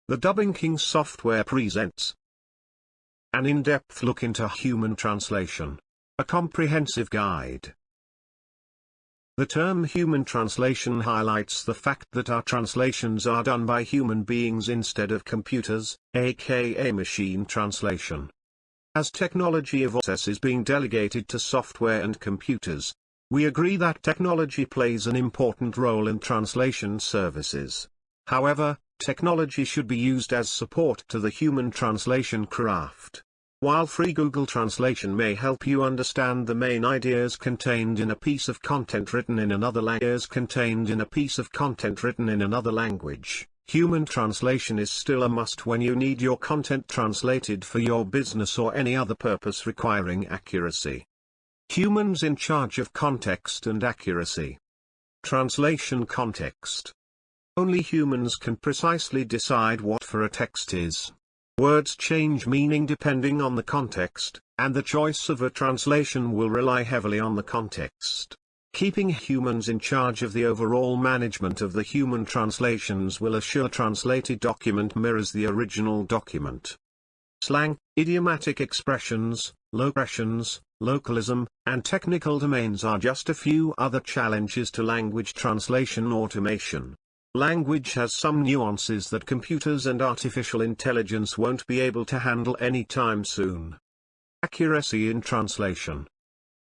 The Dubbing King software presents an in-depth look into human translation, a comprehensive guide. The term human translation highlights the fact that our translations are done by human beings instead of computers, aka machine translation. As technology evolves is being delegated to software and computers, we agree that technology plays an important role in translation services. However, technology should be used as support to the human translation craft. While free Google Translation may help you understand the main ideas contained in a piece of content written in another language, human translation is still a must when you need your content translated for your business or any other purpose requiring accuracy. Humans in charge of context and accuracy. Translation context. Only humans can precisely decide what for a text is. Words change meaning depending on the context, and the choice of a translation will rely heavily on the context. Keeping humans in charge of the overall management of the human translations will assure translated document mirrors the original document. Slang, idiomatic expressions, localism, and technical domains are just a few other challenges to language translation automation. Language has some nuances that computers and artificial intelligence won't be able to handle anytime soon. Accuracy in translation.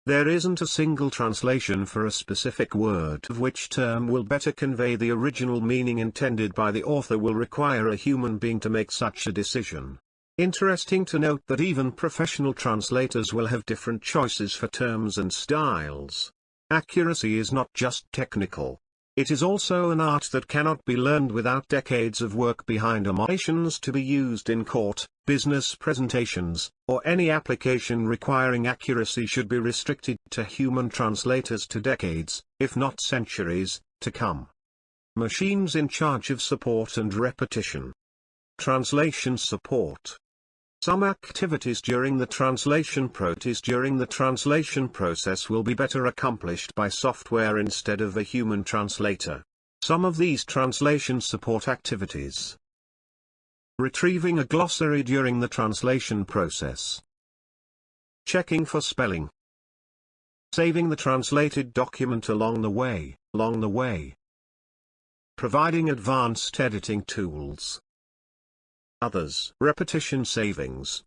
There isn't a single translation for a specific word of which term will better convey the original meaning intended by the author will require a human being to make such a decision. Interesting to note that even professional translators will have different choices for terms and styles. Accuracy is not just technical. It is also an art that cannot be learned without decades of work behind emotions to be used in court, business presentations, or any application requiring accuracy should be restricted to human translators to decades, if not centuries, to come. Machines in charge of support and repetition. Translation support. Some activities during the translation process will be better accomplished by software instead of a human translator. Some of these translation support activities. Retrieving a glossary during the translation process. Checking for spelling. Saving the translated document along the way. Providing advanced editing tools. Others. Repetition savings.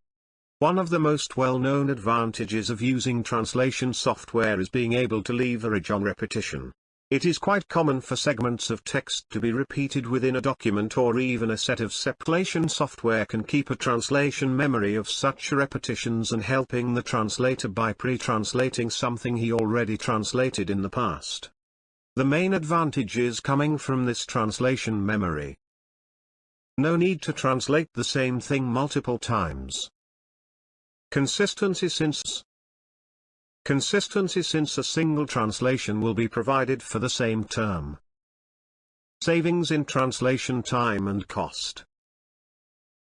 One of the most well-known advantages of using translation software is being able to leverage on repetition. It is quite common for segments of text to be repeated within a document or even a set of translation software can keep a translation memory of such repetitions and helping the translator by pre-translating something he already translated in the past. The main advantage is coming from this translation memory. No need to translate the same thing multiple times. Consistency since a single translation will be provided for the same term. Savings in translation time and cost.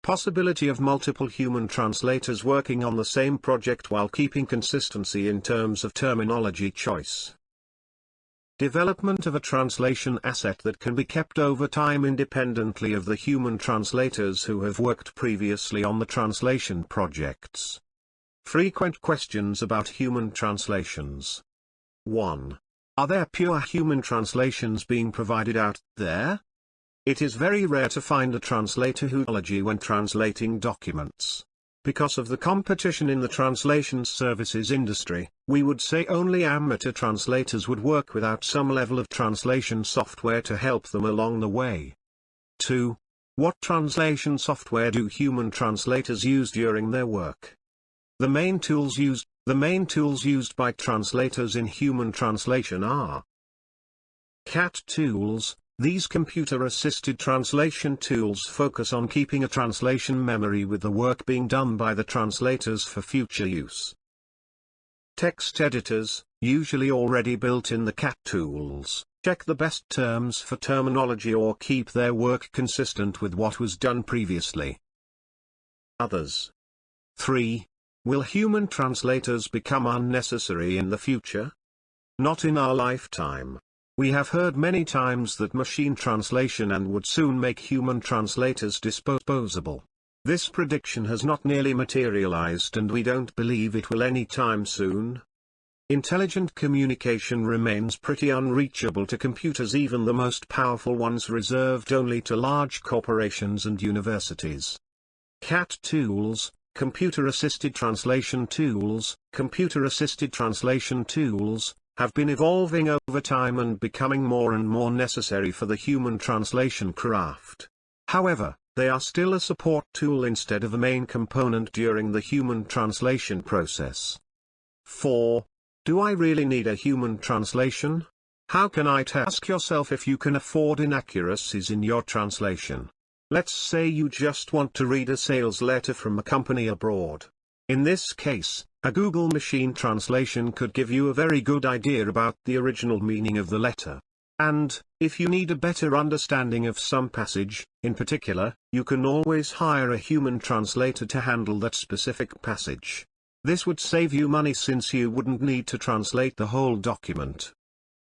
Possibility of multiple human translators working on the same project while keeping consistency in terms of terminology choice. Development of a translation asset that can be kept over time independently of the human translators who have worked previously on the translation projects. Frequent questions about human translations. 1. Are there pure human translations being provided out there? It is very rare to find a translator who technology when translating documents. Because of the competition in the translation services industry, we would say only amateur translators would work without some level of translation software to help them along the way. 2. What translation software do human translators use during their work? The main tools used by translators in human translation are CAT tools. These computer-assisted translation tools focus on keeping a translation memory with the work being done by the translators for future use. Text editors, usually already built in the CAT tools, check the best terms for terminology or keep their work consistent with what was done previously. Others. 3. Will human translators become unnecessary in the future? Not in our lifetime. We have heard many times that machine translation and would soon make human translators disposable. This prediction has not nearly materialized, and we don't believe it will anytime soon. Intelligent communication remains pretty unreachable to computers, even the most powerful ones reserved only to large corporations and universities. CAT tools, computer-assisted translation tools, have been evolving over time and becoming more and more necessary for the human translation craft. However, they are still a support tool instead of a main component during the human translation process. 4. Do I really need a human translation? How can I ask yourself if you can afford inaccuracies in your translation? Let's say you just want to read a sales letter from a company abroad. In this case, a Google machine translation could give you a very good idea about the original meaning of the letter. And, if you need a better understanding of some passage, in particular, you can always hire a human translator to handle that specific passage. This would save you money since you wouldn't need to translate the whole document.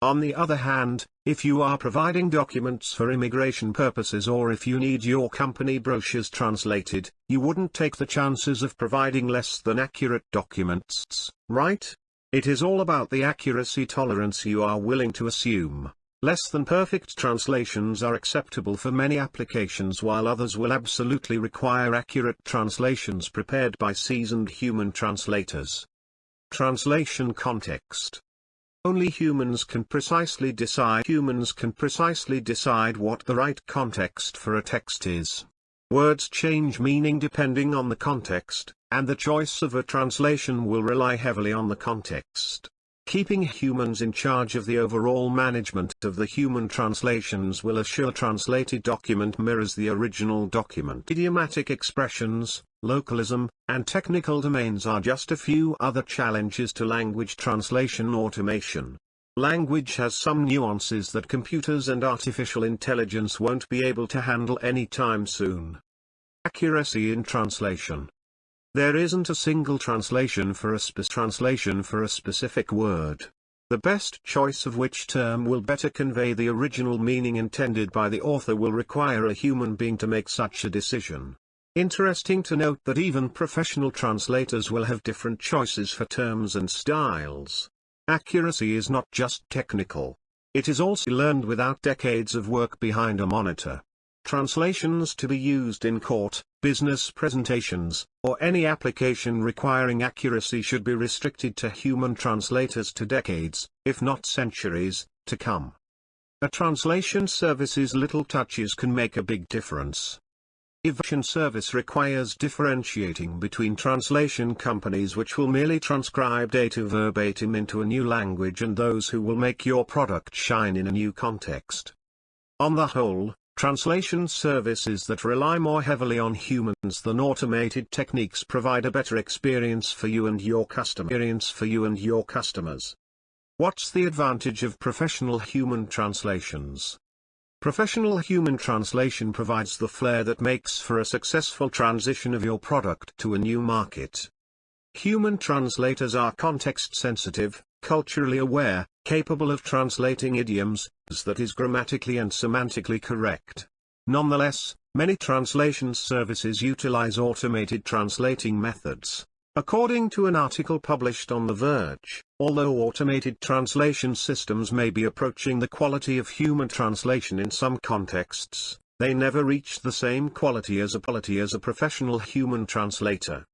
On the other hand, if you are providing documents for immigration purposes, or if you need your company brochures translated, you wouldn't take the chances of providing less than accurate documents, right? It is all about the accuracy tolerance you are willing to assume. Less than perfect translations are acceptable for many applications, while others will absolutely require accurate translations prepared by seasoned human translators. Translation context. Only humans can precisely decide what the right context for a text is. Words change meaning depending on the context, and the choice of a translation will rely heavily on the context. Keeping humans in charge of the overall management of the human translations will assure translated document mirrors the original document. Idiomatic expressions, localism, and technical domains are just a few other challenges to language translation automation. Language has some nuances that computers and artificial intelligence won't be able to handle anytime soon. Accuracy in translation. There isn't a single translation for a specific word. The best choice of which term will better convey the original meaning intended by the author will require a human being to make such a decision. Interesting to note that even professional translators will have different choices for terms and styles. Accuracy is not just technical. It is also learned without decades of work behind a monitor. Translations to be used in court, business presentations, or any application requiring accuracy should be restricted to human translators to decades, if not centuries, to come. A translation service's little touches can make a big difference. Evaluation service requires differentiating between translation companies which will merely transcribe data verbatim into a new language and those who will make your product shine in a new context. On the whole, translation services that rely more heavily on humans than automated techniques provide a better experience for you and your customers. What's the advantage of professional human translations? Professional human translation provides the flair that makes for a successful transition of your product to a new market. Human translators are context-sensitive, culturally aware, capable of translating idioms that is grammatically and semantically correct. Nonetheless, many translation services utilize automated translating methods. According to an article published on The Verge, although automated translation systems may be approaching the quality of human translation in some contexts, they never reach the same quality as a professional human translator.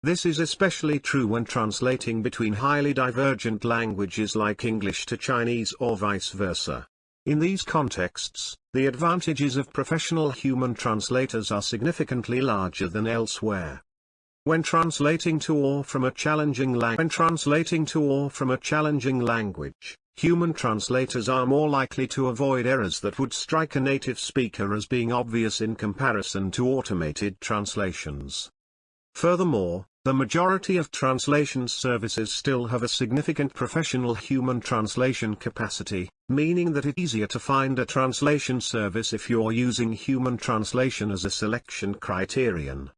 This is especially true when translating between highly divergent languages like English to Chinese or vice versa. In these contexts, the advantages of professional human translators are significantly larger than elsewhere. When translating to or from a challenging language, human translators are more likely to avoid errors that would strike a native speaker as being obvious in comparison to automated translations. Furthermore, the majority of translation services still have a significant professional human translation capacity, meaning that it's easier to find a translation service if you're using human translation as a selection criterion.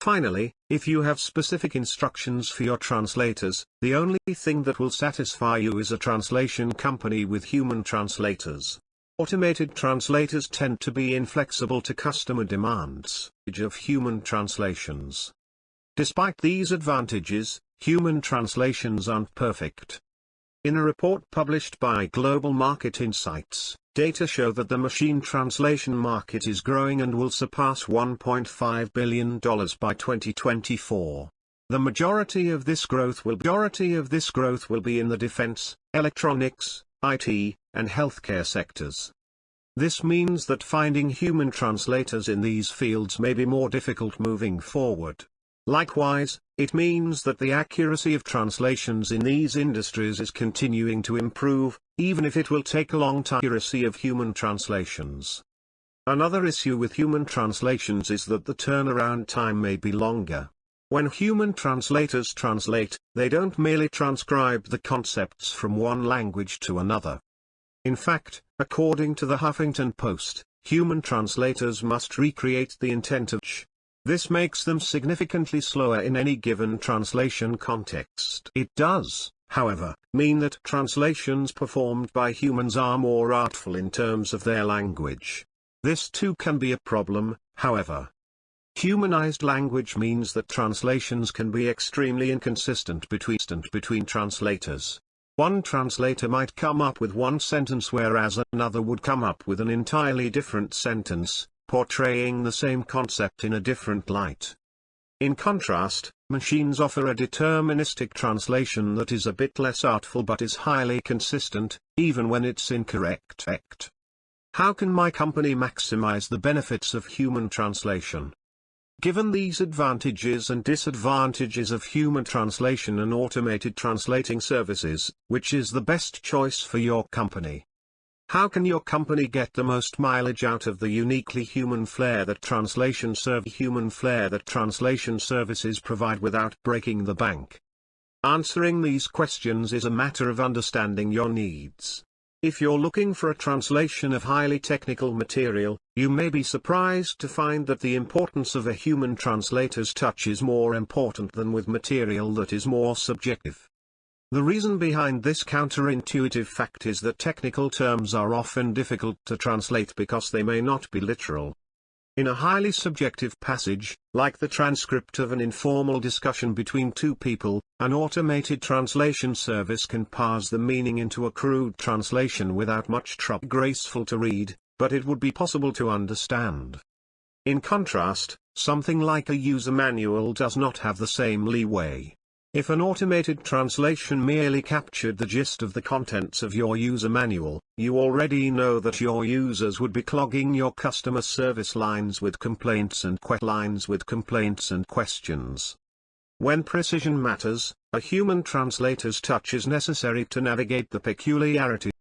Finally, if you have specific instructions for your translators, the only thing that will satisfy you is a translation company with human translators. Automated translators tend to be inflexible to customer demands of human translations. Despite these advantages, human translations aren't perfect. In a report published by Global Market Insights, data show that the machine translation market is growing and will surpass $1.5 billion by 2024. The majority of this growth will be in the defense, electronics, IT, and healthcare sectors. This means that finding human translators in these fields may be more difficult moving forward. Likewise, it means that the accuracy of translations in these industries is continuing to improve, even if it will take a long time. Accuracy of human translations. Another issue with human translations is that the turnaround time may be longer. When human translators translate, they don't merely transcribe the concepts from one language to another. In fact, according to the Huffington Post, human translators must recreate the intent of This makes them significantly slower in any given translation context. It does, however, mean that translations performed by humans are more artful in terms of their language. This too can be a problem, however. Humanized language means that translations can be extremely inconsistent between translators. One translator might come up with one sentence whereas another would come up with an entirely different sentence, portraying the same concept in a different light. In contrast, machines offer a deterministic translation that is a bit less artful but is highly consistent, even when it's incorrect. How can my company maximize the benefits of human translation? Given these advantages and disadvantages of human translation and automated translating services, which is the best choice for your company? How can your company get the most mileage out of the uniquely human flair that translation services provide without breaking the bank? Answering these questions is a matter of understanding your needs. If you're looking for a translation of highly technical material, you may be surprised to find that the importance of a human translator's touch is more important than with material that is more subjective. The reason behind this counterintuitive fact is that technical terms are often difficult to translate because they may not be literal. In a highly subjective passage, like the transcript of an informal discussion between two people, an automated translation service can parse the meaning into a crude translation without much trouble. Graceful to read, but it would be possible to understand. In contrast, something like a user manual does not have the same leeway. If an automated translation merely captured the gist of the contents of your user manual, you already know that your users would be clogging your customer service lines with complaints and questions. When precision matters, a human translator's touch is necessary to navigate the peculiarities